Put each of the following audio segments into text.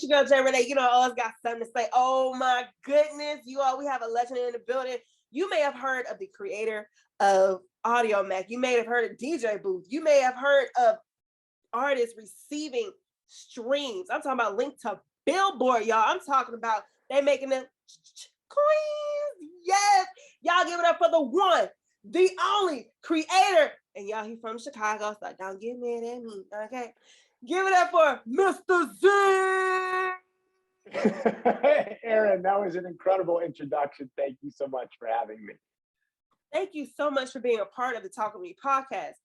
it's your girl, Jay Renee. You know, I always got something to say. Oh my goodness, you all, we have a legend in the building. You may have heard of the creator of AudioMac. You may have heard of DJBooth. You may have heard of artists receiving streams. I'm talking about linked to Billboard, y'all. I'm talking about they making them coins. Yes, y'all give it up for the one, the only creator. And y'all, he from Chicago, so don't get mad at me, okay? Give it up for Mr. Z. Aaron, that was an incredible introduction. Thank you so much for having me. Thank you so much for being a part of the Talk With Me podcast.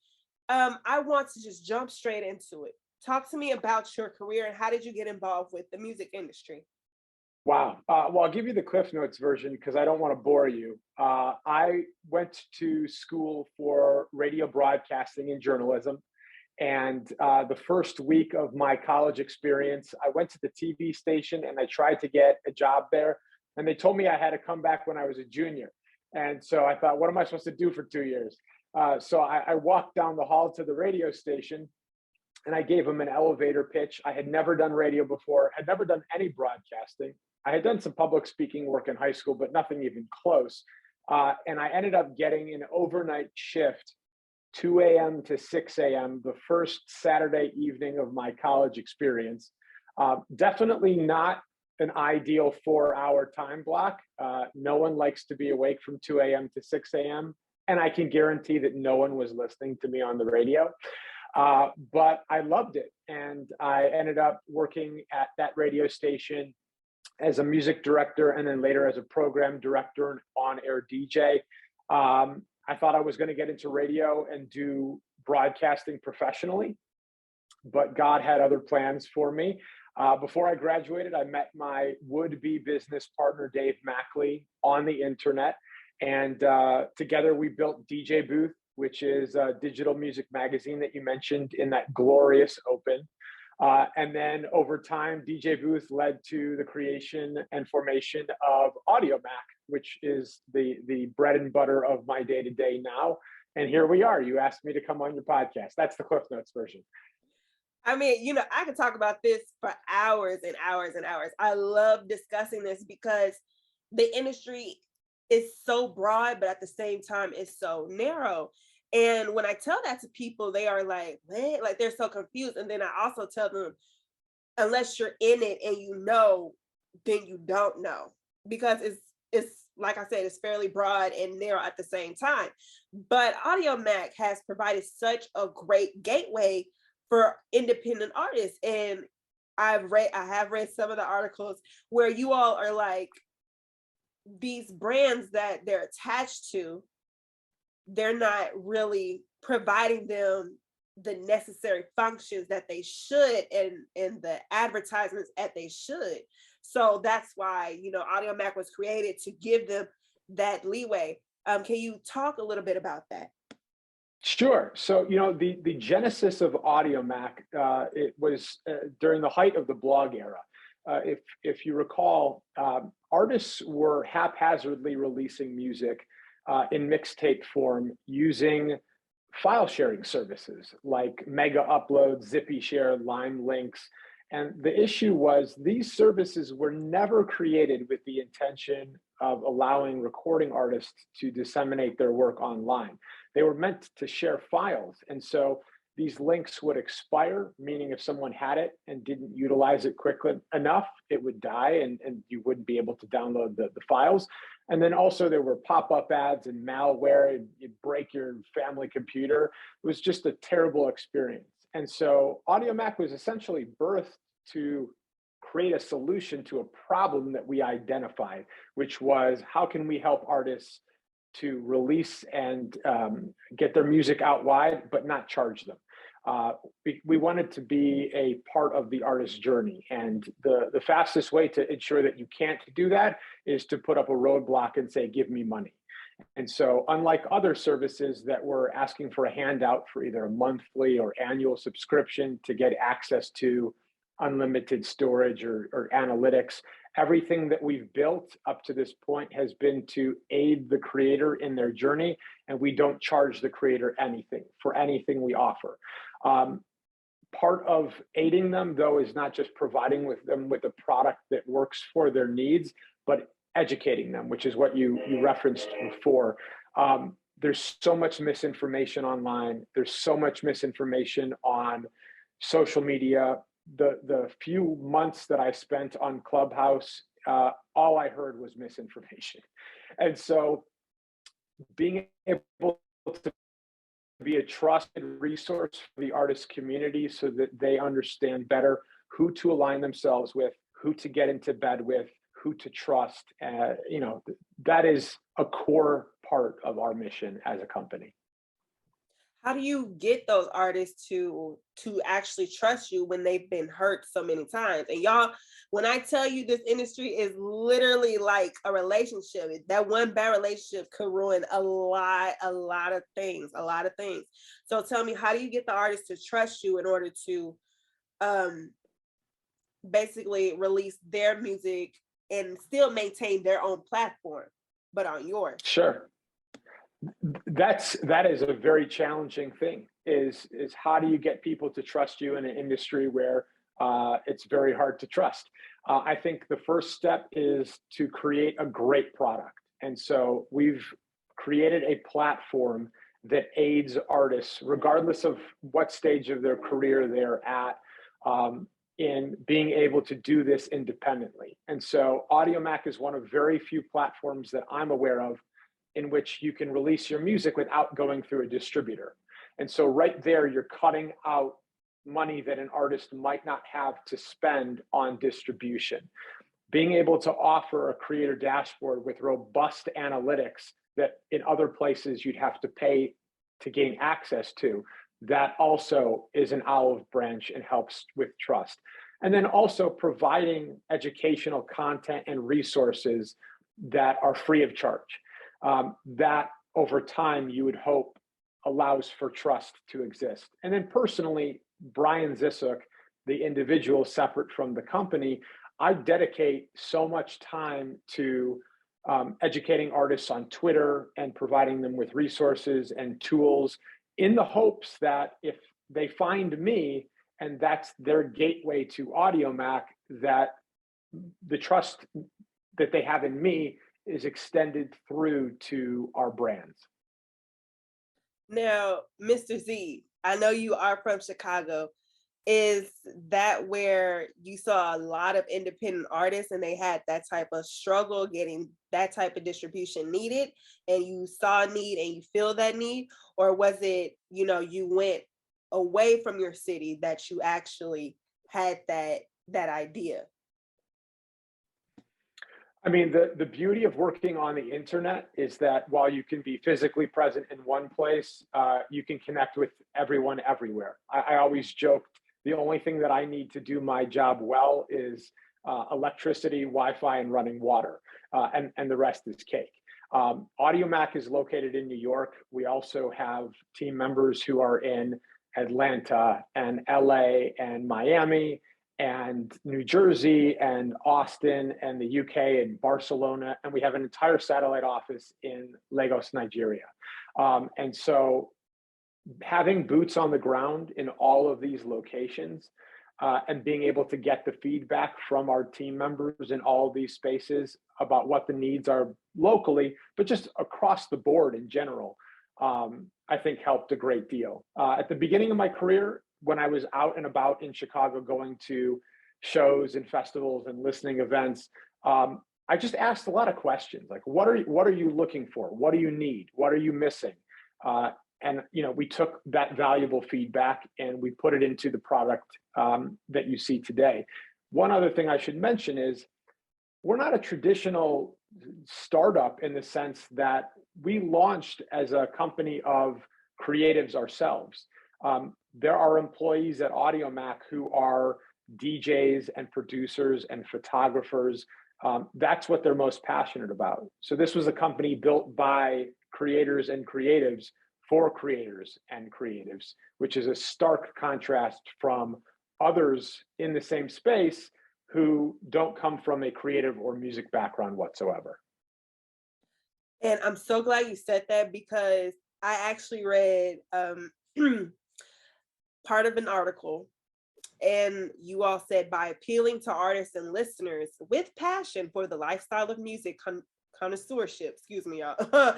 I want to just jump straight into it. Talk to me about your career and how did you get involved with the music industry? Wow. Well, I'll give you the Cliff Notes version because I don't want to bore you. I went to school for radio broadcasting and journalism. And the first week of my college experience, I went to the TV station and I tried to get a job there. And they told me I had to come back when I was a junior. And so I thought, what am I supposed to do for 2 years? So I walked down the hall to the radio station and I gave them an elevator pitch. I had never done radio before, had never done any broadcasting. I had done some public speaking work in high school, but nothing even close. And I ended up getting an overnight shift, 2 a.m. to 6 a.m., the first Saturday evening of my college experience. Definitely not an ideal 4-hour time block. No one likes to be awake from 2 a.m. to 6 a.m. And I can guarantee that no one was listening to me on the radio. But I loved it. And I ended up working at that radio station as a music director and then later as a program director and on-air DJ. I thought I was going to get into radio and do broadcasting professionally, but God had other plans for me. Before I graduated, I met my would-be business partner, Dave Macli, on the internet. And together we built DJBooth, which is a digital music magazine that you mentioned in that glorious open. And then over time, DJBooth led to the creation and formation of AudioMac, which is the bread and butter of my day-to-day now. And here we are. You asked me to come on your podcast. That's the Cliff Notes version. I mean, you know, I could talk about this for hours and hours and hours. I love discussing this because the industry is so broad, but at the same time, it's so narrow. And when I tell that to people, they are like, what? Like they're so confused. And then I also tell them, unless you're in it and you know, then you don't know. Because it's like I said, it's fairly broad and narrow at the same time. But AudioMac has provided such a great gateway for independent artists. And I have read some of the articles where you all are like, these brands that they're attached to, they're not really providing them the necessary functions that they should and the advertisements that they should. So that's why, you know, AudioMac was created to give them that leeway. Can you talk a little bit about that? Sure. So, you know, the genesis of AudioMac, it was during the height of the blog era. If you recall, artists were haphazardly releasing music in mixtape form using file sharing services like Mega Upload, Zippy Share, Lime Links. And the issue was these services were never created with the intention of allowing recording artists to disseminate their work online. They were meant to share files. And so these links would expire, meaning if someone had it and didn't utilize it quickly enough, it would die and you wouldn't be able to download the files. And then also there were pop-up ads and malware, and you'd break your family computer. It was just a terrible experience. And so AudioMac was essentially birthed to create a solution to a problem that we identified, which was how can we help artists to release and get their music out wide, but not charge them. We wanted to be a part of the artist's journey. And the fastest way to ensure that you can't do that is to put up a roadblock and say, give me money. And so unlike other services that were asking for a handout for either a monthly or annual subscription to get access to unlimited storage or analytics, everything that we've built up to this point has been to aid the creator in their journey, and we don't charge the creator anything for anything we offer. part of aiding them, though, is not just providing them with a product that works for their needs, but educating them, which is what you referenced before. There's so much misinformation online. There's so much misinformation on social media. The few months that I spent on Clubhouse, all I heard was misinformation. And so being able to be a trusted resource for the artist community so that they understand better who to align themselves with, who to get into bed with, who to trust, that is a core part of our mission as a company. How do you get those artists to actually trust you when they've been hurt so many times? And y'all, when I tell you this industry is literally like a relationship, that one bad relationship could ruin a lot of things. So tell me, how do you get the artists to trust you in order to basically release their music and still maintain their own platform, but on yours? Sure. That is a very challenging thing, is how do you get people to trust you in an industry where it's very hard to trust? I think the first step is to create a great product. And so we've created a platform that aids artists, regardless of what stage of their career they're at, in being able to do this independently. And so AudioMac is one of very few platforms that I'm aware of in which you can release your music without going through a distributor. And so right there, you're cutting out money that an artist might not have to spend on distribution. Being able to offer a creator dashboard with robust analytics that in other places you'd have to pay to gain access to, that also is an olive branch and helps with trust. And then also providing educational content and resources that are free of charge. That over time you would hope allows for trust to exist. And then personally, Brian Zisook, the individual separate from the company, I dedicate so much time to educating artists on Twitter and providing them with resources and tools in the hopes that if they find me and that's their gateway to AudioMac, that the trust that they have in me is extended through to our brands. Now, Mr. Z, I know you are from Chicago. Is that where you saw a lot of independent artists and they had that type of struggle getting that type of distribution needed, and you saw a need and you feel that need? Or was it, you went away from your city that you actually had that idea? I mean, the beauty of working on the internet is that while you can be physically present in one place, you can connect with everyone everywhere. I always joked, the only thing that I need to do my job well is electricity, Wi-Fi, and running water, and the rest is cake. AudioMac is located in New York. We also have team members who are in Atlanta and LA and Miami and New Jersey and Austin and the UK and Barcelona, and we have an entire satellite office in Lagos, Nigeria. And so having boots on the ground in all of these locations and being able to get the feedback from our team members in all of these spaces about what the needs are locally, but just across the board in general, I think helped a great deal. At the beginning of my career, when I was out and about in Chicago, going to shows and festivals and listening events, I just asked a lot of questions, like, what are you looking for? What do you need? What are you missing? And we took that valuable feedback and we put it into the product that you see today. One other thing I should mention is we're not a traditional startup in the sense that we launched as a company of creatives ourselves. There are employees at AudioMac who are DJs and producers and photographers. That's what they're most passionate about. So this was a company built by creators and creatives for creators and creatives, which is a stark contrast from others in the same space who don't come from a creative or music background whatsoever. And I'm so glad you said that, because I actually read part of an article And you all said, by appealing to artists and listeners with passion for the lifestyle of music connoisseurship, excuse me, y'all,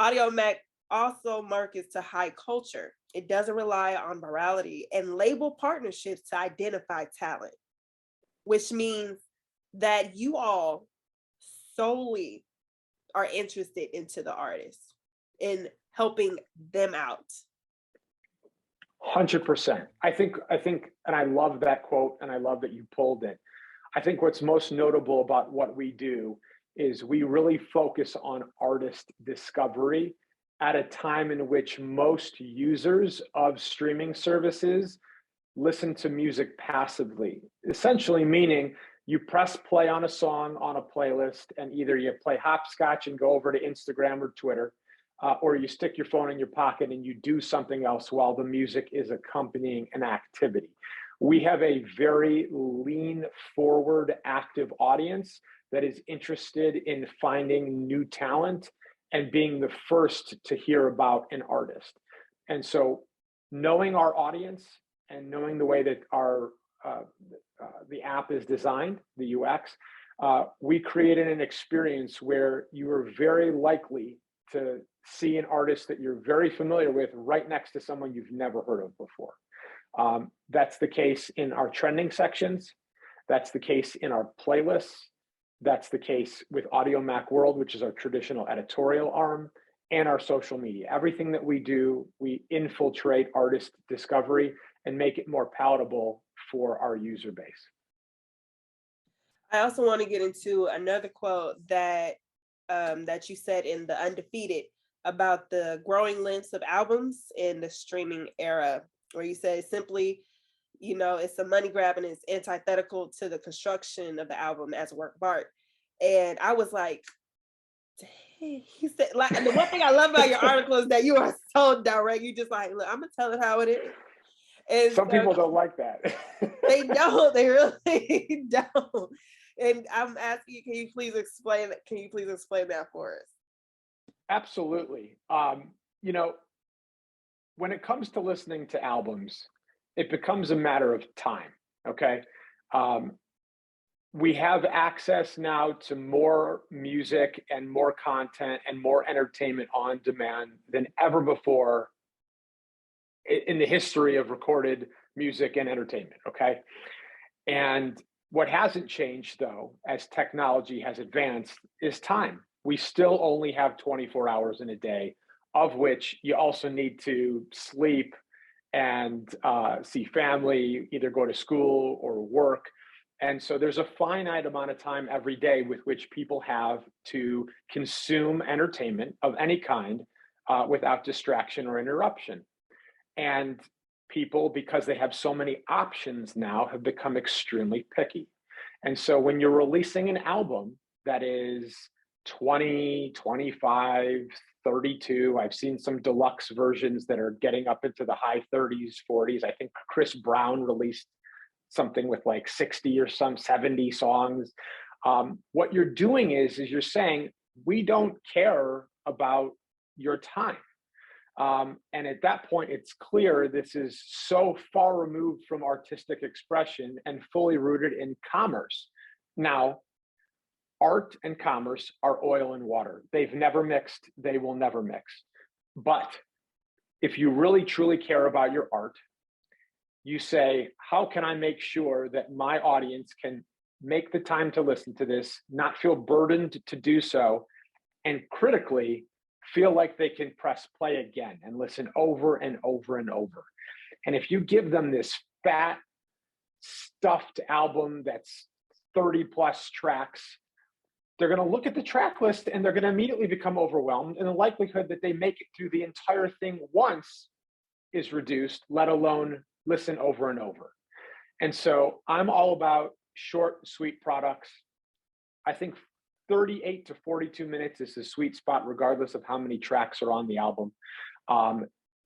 AudioMac also markets to high culture. It doesn't rely on virality and label partnerships to identify talent, which means that you all solely are interested into the artist in helping them out. 100%. I think, and I love that quote, and I love that you pulled it. I think what's most notable about what we do is we really focus on artist discovery at a time in which most users of streaming services listen to music passively, essentially meaning you press play on a song on a playlist, and either you play hopscotch and go over to Instagram or Twitter, or you stick your phone in your pocket and you do something else while the music is accompanying an activity. We have a very lean forward active audience that is interested in finding new talent and being the first to hear about an artist. And so knowing our audience and knowing the way that our the app is designed, the UX, we created an experience where you are very likely to see an artist that you're very familiar with right next to someone you've never heard of before. That's the case in our trending sections. That's the case in our playlists. That's the case with AudioMac World, which is our traditional editorial arm, and our social media. Everything that we do, we infiltrate artist discovery and make it more palatable for our user base. I also want to get into another quote that that you said in The Undefeated about the growing lengths of albums in the streaming era, where you say simply, you know, it's a money grab and it's antithetical to the construction of the album as a work of art. And I was like, dang, he said, like, the one thing I love about your article is that you are so direct. You just like, look, I'm gonna tell it how it is. And some people don't like that. They don't, they really don't. And I'm asking you, can you please explain that for us? Absolutely. You know, when it comes to listening to albums, it becomes a matter of time, okay? We have access now to more music and more content and more entertainment on demand than ever before in the history of recorded music and entertainment, okay? And what hasn't changed, though, as technology has advanced, is time. We still only have 24 hours in a day, of which you also need to sleep and see family, either go to school or work. And so there's a finite amount of time every day with which people have to consume entertainment of any kind without distraction or interruption. And people, because they have so many options now, have become extremely picky. And so when you're releasing an album that is 20, 25, 32, I've seen some deluxe versions that are getting up into the high 30s, 40s. I think Chris Brown released something with like 60 or some 70 songs. What you're doing is you're saying, we don't care about your time. And at that point, it's clear this is so far removed from artistic expression and fully rooted in commerce. Now, art and commerce are oil and water. They've never mixed, they will never mix. But if you really truly care about your art, you say, how can I make sure that my audience can make the time to listen to this, not feel burdened to do so, and critically, feel like they can press play again and listen over and over and over. And if you give them this fat, stuffed album that's 30 plus tracks, they're going to look at the track list and they're going to immediately become overwhelmed. And the likelihood that they make it through the entire thing once is reduced, let alone listen over and over. And so I'm all about short, sweet products. I think 38 to 42 minutes is the sweet spot, regardless of how many tracks are on the album.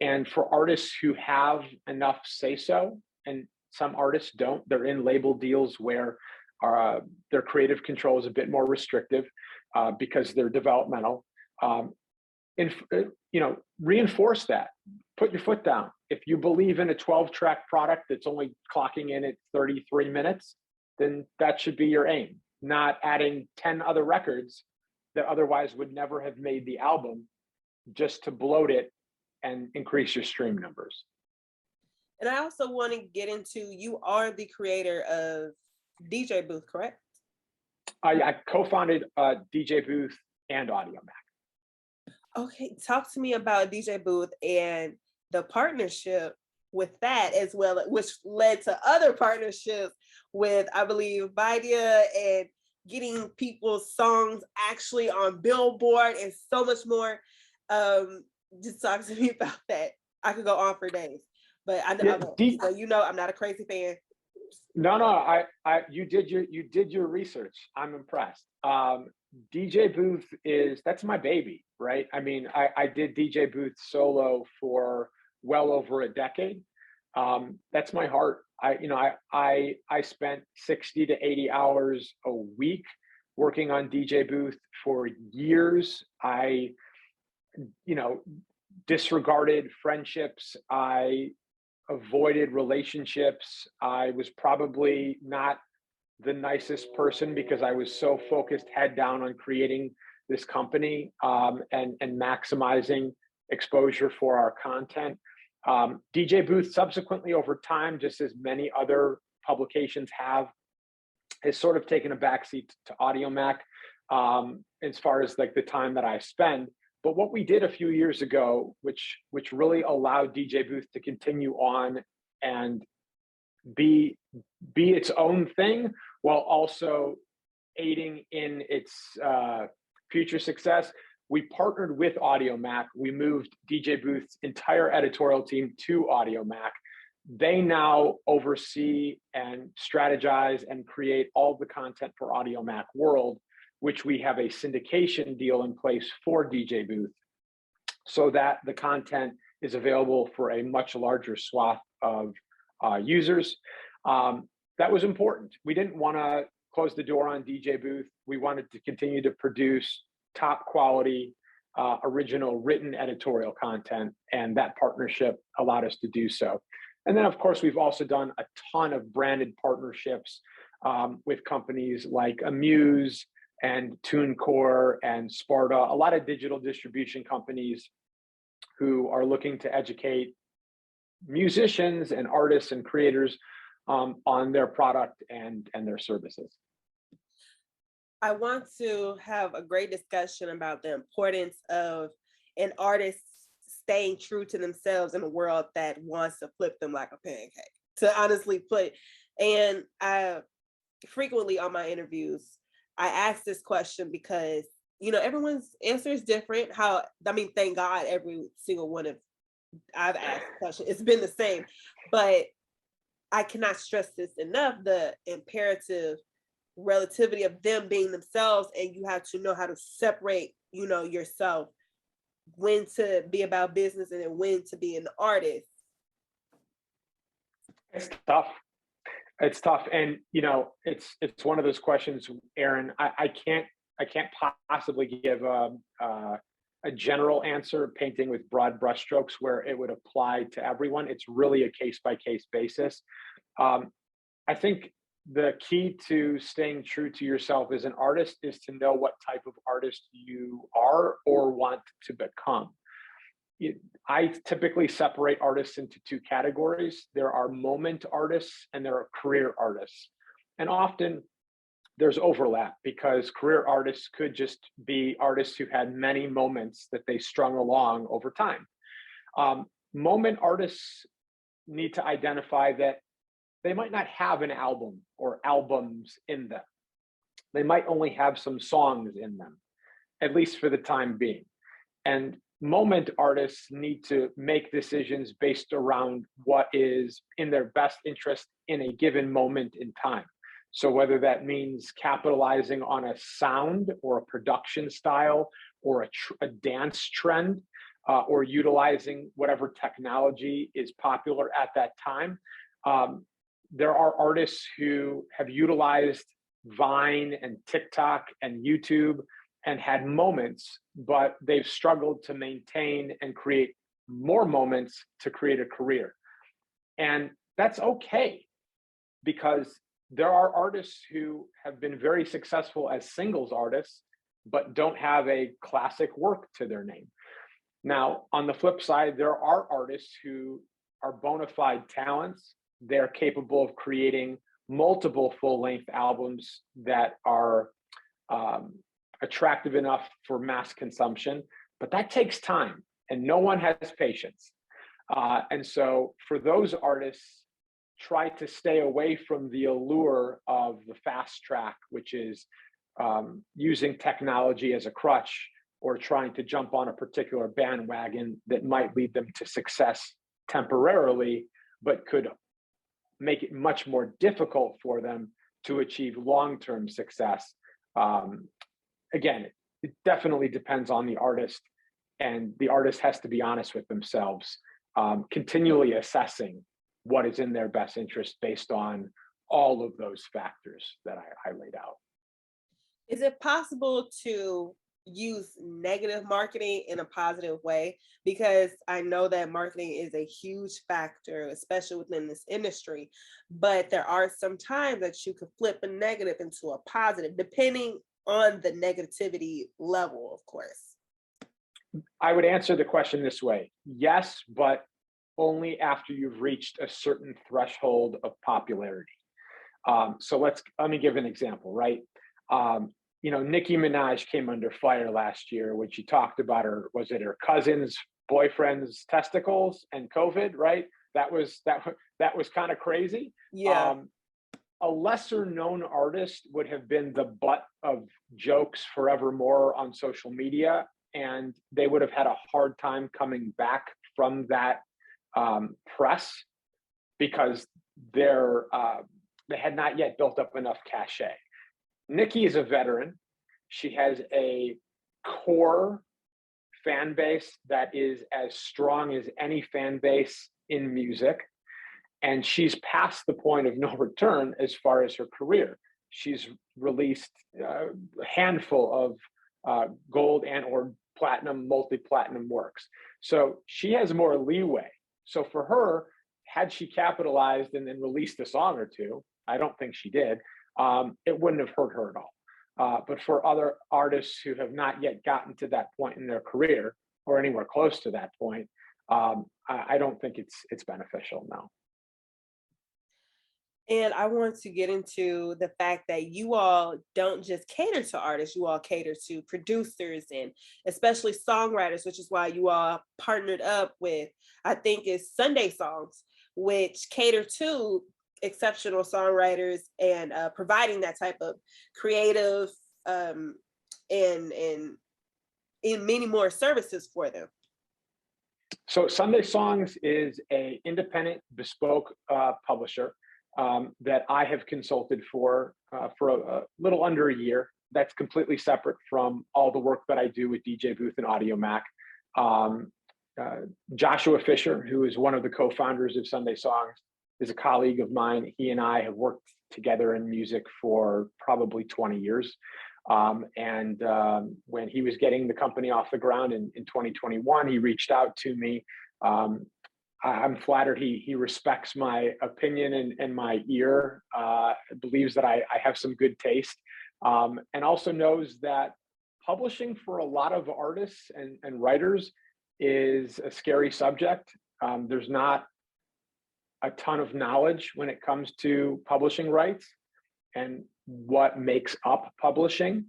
And for artists who have enough say-so, and some artists don't, they're in label deals where their creative control is a bit more restrictive because they're developmental. Reinforce that. put your foot down. If you believe in a 12-track product that's only clocking in at 33 minutes, then that should be your aim, not adding 10 other records that otherwise would never have made the album just to bloat it and increase your stream numbers. And I also want to get into, you are the creator of DJBooth, correct? I co-founded DJBooth and AudioMac. Okay, talk to me about DJBooth and the partnership with that as well, which led to other partnerships with, I believe, Vidia, and getting people's songs actually on Billboard and so much more. Just talk to me about that. I could go on for days, but I know, so you know, I'm not a crazy fan. No, you did your research. I'm impressed. DJBooth that's my baby, right? I mean, I did DJBooth solo for well over a decade. That's my heart. I spent 60 to 80 hours a week working on DJBooth for years. I disregarded friendships. I avoided relationships. I was probably not the nicest person because I was so focused head down on creating this company and maximizing exposure for our content. DJBooth subsequently over time, just as many other publications have, has sort of taken a backseat to AudioMac as far as like the time that I spend. But what we did a few years ago, which really allowed DJBooth to continue on and be its own thing while also aiding in its future success, we partnered with AudioMac. We moved DJBooth's entire editorial team to AudioMac. They now oversee and strategize and create all the content for AudioMac World, which we have a syndication deal in place for DJBooth so that the content is available for a much larger swath of users. That was important. We didn't want to close the door on DJBooth. We wanted to continue to produce top quality, original written editorial content, and that partnership allowed us to do so. And then, of course, we've also done a ton of branded partnerships with companies like Amuse and TuneCore and Sparta, a lot of digital distribution companies who are looking to educate musicians and artists and creators on their product and their services. I want to have a great discussion about the importance of an artist staying true to themselves in a world that wants to flip them like a pancake, to honestly put. And I frequently on my interviews, I ask this question because, everyone's answer is different. Thank God every single one of I've asked the question, it's been the same, but I cannot stress this enough, the imperative relativity of them being themselves, and you have to know how to separate, yourself, when to be about business and then when to be an artist. It's tough. It's tough. And, it's one of those questions, Aaron, I can't possibly give a general answer painting with broad brushstrokes where it would apply to everyone. It's really a case-by-case basis. I think the key to staying true to yourself as an artist is to know what type of artist you are or want to become. I typically separate artists into two categories. There are moment artists and there are career artists. And often there's overlap because career artists could just be artists who had many moments that they strung along over time. Moment artists need to identify that they might not have an album or albums in them. They might only have some songs in them, at least for the time being. And moment artists need to make decisions based around what is in their best interest in a given moment in time. So whether that means capitalizing on a sound or a production style or a dance trend, or utilizing whatever technology is popular at that time. There are artists who have utilized Vine and TikTok and YouTube and had moments, but they've struggled to maintain and create more moments to create a career. And that's okay, because there are artists who have been very successful as singles artists, but don't have a classic work to their name. Now, on the flip side, there are artists who are bona fide talents. They're capable of creating multiple full-length albums that are attractive enough for mass consumption, but that takes time, and no one has patience. And so for those artists, try to stay away from the allure of the fast track, which is using technology as a crutch, or trying to jump on a particular bandwagon that might lead them to success temporarily, but could make it much more difficult for them to achieve long-term success. Again, it definitely depends on the artist, and the artist has to be honest with themselves, continually assessing what is in their best interest based on all of those factors that I laid out. Is it possible to use negative marketing in a positive way? Because I know that marketing is a huge factor, especially within this industry, but there are some times that you could flip a negative into a positive, depending on the negativity level, of course. I would answer the question this way: yes, but only after you've reached a certain threshold of popularity. So let me give an example, right? Nicki Minaj came under fire last year when she talked about her cousin's boyfriend's testicles and COVID, right? That was kind of crazy. Yeah. A lesser known artist would have been the butt of jokes forevermore on social media, and they would have had a hard time coming back from that press, because they had not yet built up enough cachet. Nicki is a veteran. She has a core fan base that is as strong as any fan base in music. And she's past the point of no return as far as her career. She's released a handful of gold and or platinum, multi-platinum works. So she has more leeway. So for her, had she capitalized and then released a song or two, I don't think she did, it wouldn't have hurt her at all. But for other artists who have not yet gotten to that point in their career, or anywhere close to that point, I don't think it's beneficial, no. And I want to get into the fact that you all don't just cater to artists, you all cater to producers and especially songwriters, which is why you all partnered up with, I think it's Sunday Songs, which cater to exceptional songwriters and providing that type of creative and many more services for them. So Sunday Songs is an independent bespoke publisher that I have consulted for a little under a year. That's completely separate from all the work that I do with DJBooth and AudioMac. Joshua Fisher, who is one of the co-founders of Sunday Songs, is a colleague of mine. He and I have worked together in music for probably 20 years. When he was getting the company off the ground in 2021, he reached out to me. I'm flattered he respects my opinion and my ear, believes that I have some good taste, and also knows that publishing for a lot of artists and writers is a scary subject. There's not a ton of knowledge when it comes to publishing rights and what makes up publishing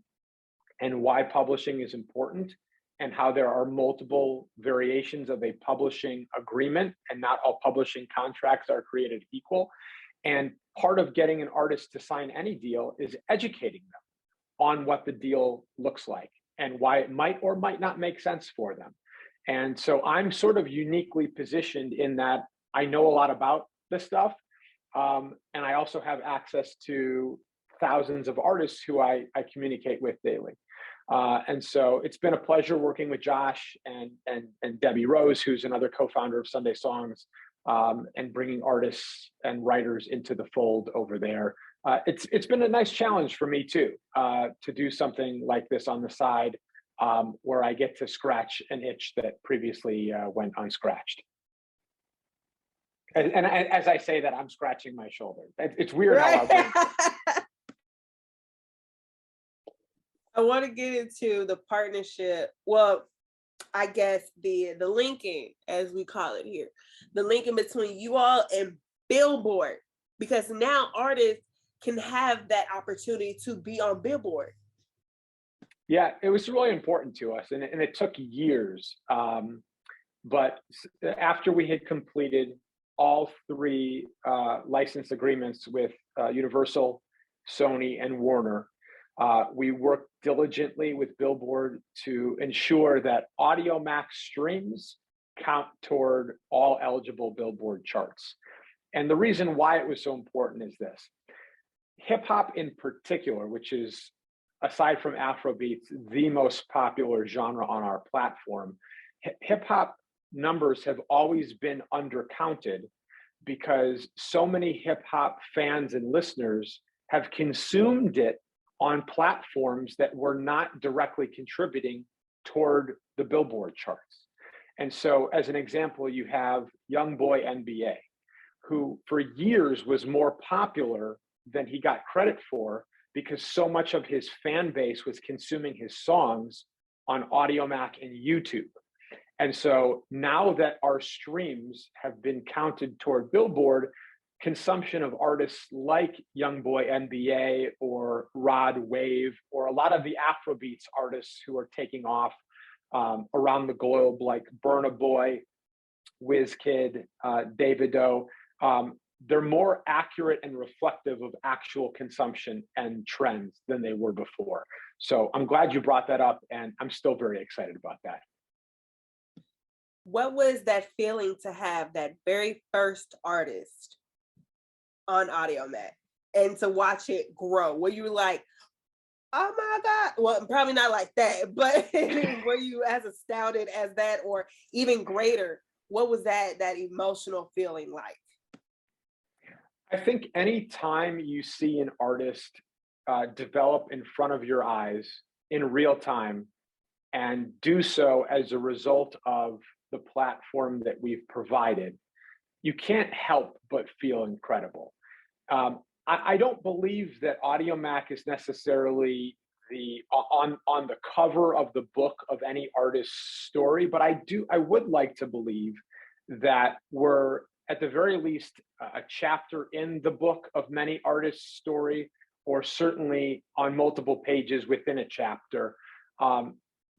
and why publishing is important, and how there are multiple variations of a publishing agreement and not all publishing contracts are created equal. And part of getting an artist to sign any deal is educating them on what the deal looks like and why it might or might not make sense for them. And so I'm sort of uniquely positioned in that I know a lot about this stuff. And I also have access to thousands of artists who I communicate with daily. And so it's been a pleasure working with Josh and Debbie Rose, who's another co-founder of Sunday Songs, and bringing artists and writers into the fold over there. It's been a nice challenge for me too, to do something like this on the side, where I get to scratch an itch that previously went unscratched. And as I say that, I'm scratching my shoulder. It's weird how our brain. I want to get into the partnership. Well, I guess the linking, as we call it here, the linking between you all and Billboard, because now artists can have that opportunity to be on Billboard. Yeah, it was really important to us, and it took years. But after we had completed all three license agreements with Universal, Sony, and Warner, we worked diligently with Billboard to ensure that AudioMac streams count toward all eligible Billboard charts. And the reason why it was so important is this. Hip hop in particular, which is, aside from Afrobeats, the most popular genre on our platform, hip hop numbers have always been undercounted because so many hip hop fans and listeners have consumed it on platforms that were not directly contributing toward the Billboard charts. And so as an example, you have Youngboy NBA, who for years was more popular than he got credit for because so much of his fan base was consuming his songs on Audiomac and YouTube. And so now that our streams have been counted toward Billboard, consumption of artists like Youngboy NBA or Rod Wave, or a lot of the Afrobeats artists who are taking off around the globe, like Burna Boy, Wizkid, Davido, they're more accurate and reflective of actual consumption and trends than they were before. So I'm glad you brought that up, and I'm still very excited about that. What was that feeling to have that very first artist on AudioMac and to watch it grow? Were you like, oh my God? Well, probably not like that, but were you as astounded as that, or even greater? What was that emotional feeling like? I think any time you see an artist develop in front of your eyes in real time and do so as a result of the platform that we've provided, you can't help but feel incredible. I don't believe that AudioMac is necessarily on the cover of the book of any artist's story, but I would like to believe that we're at the very least a chapter in the book of many artists' story, or certainly on multiple pages within a chapter,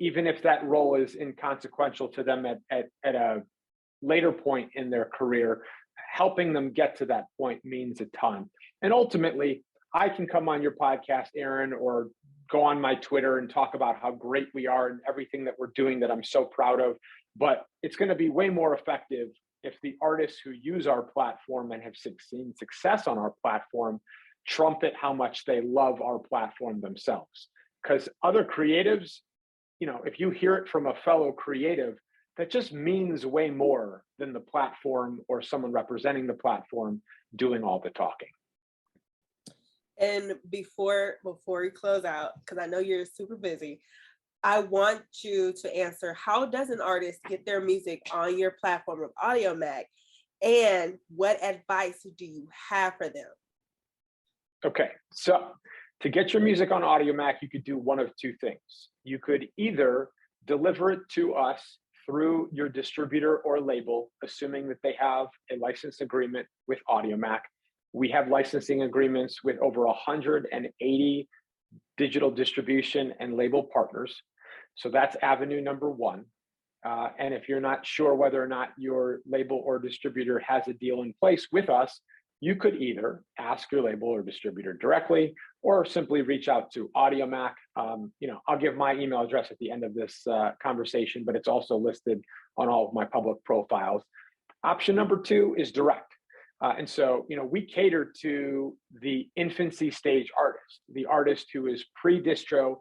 even if that role is inconsequential to them at a later point in their career. Helping them get to that point means a ton. And ultimately, I can come on your podcast, Aaron, or go on my Twitter and talk about how great we are and everything that we're doing that I'm so proud of. But it's going to be way more effective if the artists who use our platform and have seen success on our platform trumpet how much they love our platform themselves. Because other creatives, you know, if you hear it from a fellow creative, that just means way more than the platform or someone representing the platform doing all the talking. And before we close out, because I know you're super busy, I want you to answer, how does an artist get their music on your platform of AudioMac, and what advice do you have for them? Okay, so to get your music on AudioMac, you could do one of two things. You could either deliver it to us through your distributor or label, assuming that they have a license agreement with AudioMac. We have licensing agreements with over 180 digital distribution and label partners. So that's avenue number one. And if you're not sure whether or not your label or distributor has a deal in place with us, you could either ask your label or distributor directly, or simply reach out to AudioMac. You know, I'll give my email address at the end of this conversation, but it's also listed on all of my public profiles. Option number two is direct. And so, you know, we cater to the infancy stage artist, the artist who is pre-distro,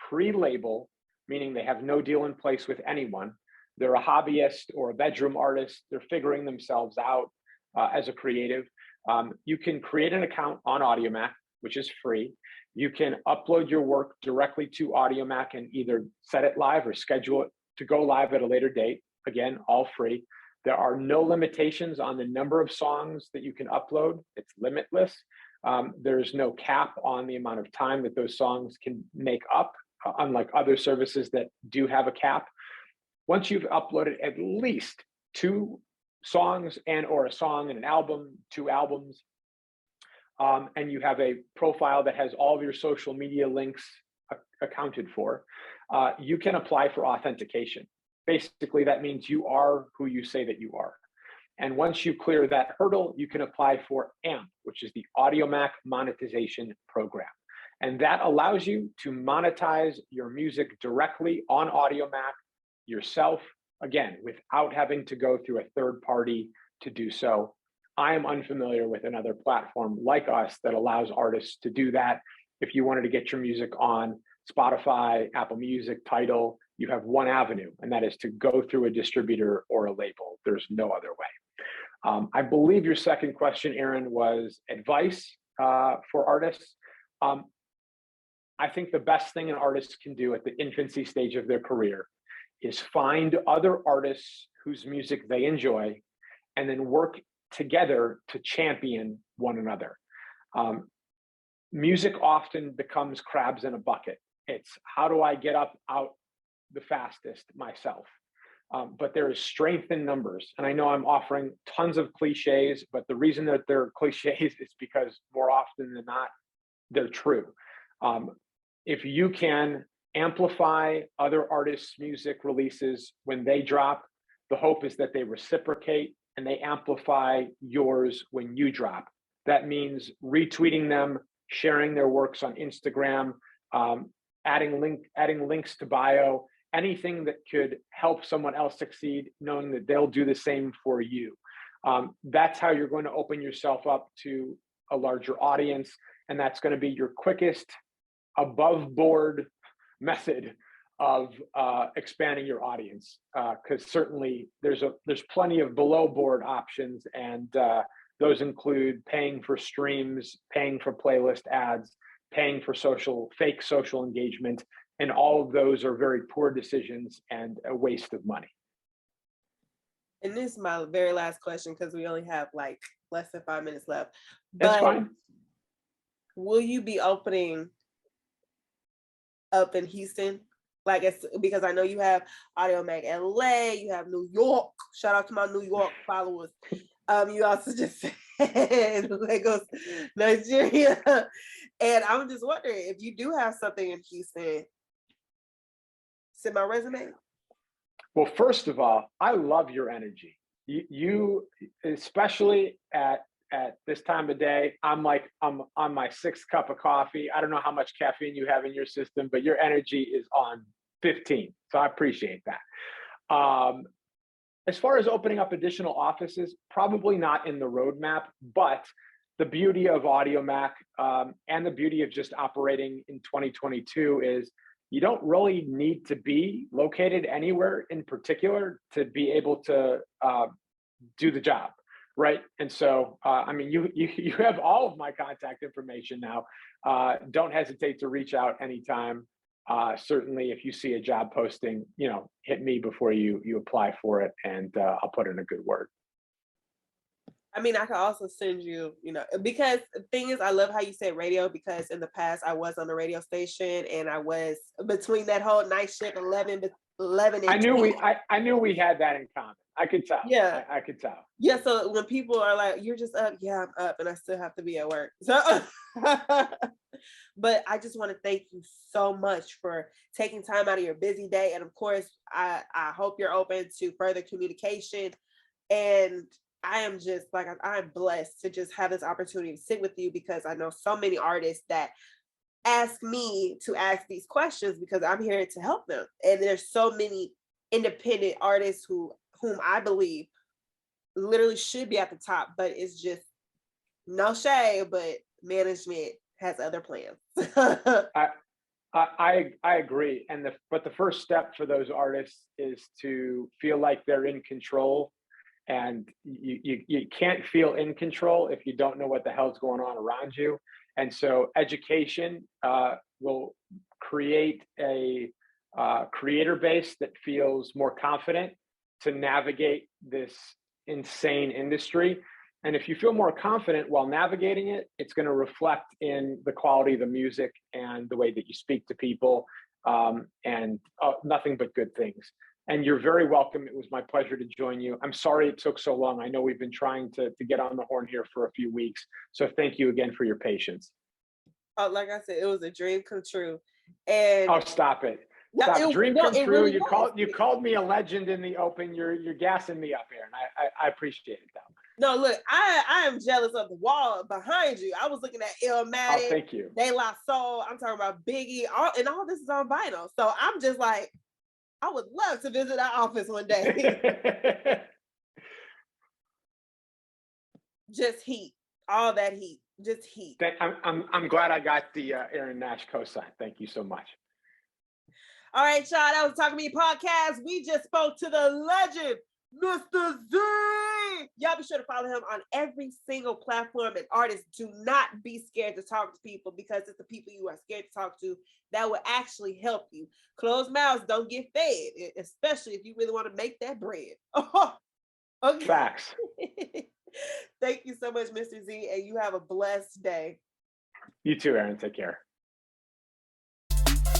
pre-label, meaning they have no deal in place with anyone. They're a hobbyist or a bedroom artist. They're figuring themselves out as a creative. You can create an account on AudioMac, which is free. You can upload your work directly to AudioMac and either set it live or schedule it to go live at a later date. Again, all free. There are no limitations on the number of songs that you can upload. It's limitless. There's no cap on the amount of time that those songs can make up, unlike other services that do have a cap. Once you've uploaded at least 2 songs or a song and an album, 2 albums, and you have a profile that has all of your social media links accounted for, you can apply for authentication. Basically, that means you are who you say that you are. And once you clear that hurdle, you can apply for AMP, which is the AudioMac Monetization Program. And that allows you to monetize your music directly on AudioMac yourself, again, without having to go through a third party to do so. I am unfamiliar with another platform like us that allows artists to do that. If you wanted to get your music on Spotify, Apple Music, Tidal, you have one avenue, and that is to go through a distributor or a label. There's no other way. I believe your second question, Aaron, was advice for artists. I think the best thing an artist can do at the infancy stage of their career is find other artists whose music they enjoy and then work together to champion one another. Music often becomes crabs in a bucket. It's how do I get up out the fastest myself? But there is strength in numbers. And I know I'm offering tons of cliches, but the reason that they're cliches is because more often than not, they're true. If you can amplify other artists' music releases when they drop, the hope is that they reciprocate and they amplify yours when you drop. That means retweeting them, sharing their works on Instagram, adding links to bio, anything that could help someone else succeed, knowing that they'll do the same for you. That's how you're going to open yourself up to a larger audience, and that's going to be your quickest above board method of expanding your audience, because certainly there's plenty of below board options, and those include paying for streams, paying for playlist ads, paying for fake social engagement, and all of those are very poor decisions and a waste of money. And this is my very last question because we only have like less than 5 minutes left. That's fine. Will you be opening up in Houston? Like, it's because I know you have AudioMac LA, you have New York. Shout out to my New York followers. You also just said Lagos, Nigeria. And I'm just wondering if you do have something in Houston, send my resume. Well, first of all, I love your energy. You especially at this time of day, I'm on my 6th cup of coffee. I don't know how much caffeine you have in your system, but your energy is on 15. So I appreciate that. As far as opening up additional offices, probably not in the roadmap, but the beauty of AudioMac and the beauty of just operating in 2022 is you don't really need to be located anywhere in particular to be able to do the job, right? And so, I mean, you have all of my contact information now. Don't hesitate to reach out anytime. Certainly, if you see a job posting, hit me before you apply for it, and I'll put in a good word. I mean, I could also send you, because the thing is, I love how you said radio, because in the past I was on the radio station and I was between that whole night shift, 11 and I knew we had that in common. I could tell. Yeah. I could tell. Yeah. So when people are like, you're just up, yeah, I'm up and I still have to be at work. So, but I just want to thank you so much for taking time out of your busy day. And of course, I hope you're open to further communication. And I am just like, I'm blessed to just have this opportunity to sit with you, because I know so many artists that ask me to ask these questions because I'm here to help them. And there's so many independent artists whom I believe literally should be at the top, but it's just no shade, but management has other plans. I agree. But the first step for those artists is to feel like they're in control. And you can't feel in control if you don't know what the hell's going on around you. And so education will create a creator base that feels more confident to navigate this insane industry. And if you feel more confident while navigating it, it's going to reflect in the quality of the music and the way that you speak to people, and nothing but good things. And you're very welcome. It was my pleasure to join you. I'm sorry it took so long. I know we've been trying to get on the horn here for a few weeks. So thank you again for your patience. Like I said, it was a dream come true. And stop it. Stop. Dream come true. Really you called me a legend in the open. You're gassing me up here, and I appreciate it, though. No, look, I am jealous of the wall behind you. I was looking at Illmatic. Oh, thank you. De La Soul. I'm talking about Biggie. All this is on vinyl. So I'm just like, I would love to visit our office one day. Just heat. All that heat. Just heat. I'm glad I got the Aaron Nash cosign. Thank you so much. All right, y'all. That was Talking to Me podcast. We just spoke to the legend, Mr. Z. Y'all be sure to follow him on every single platform. And artists, do not be scared to talk to people, because it's the people you are scared to talk to that will actually help you. Closed mouths don't get fed, especially if you really want to make that bread. Okay. Facts. Thank you so much, Mr. Z, and you have a blessed day. You too, Aaron. Take care.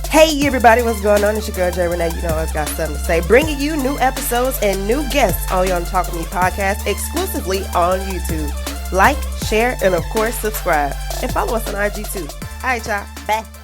Hey everybody, what's going on? It's your girl Jay Renee. You know I've got something to say. Bringing you new episodes and new guests on your Talk to Me podcast exclusively on YouTube. Like, share, and of course subscribe. And follow us on IG too. All right, y'all. Bye.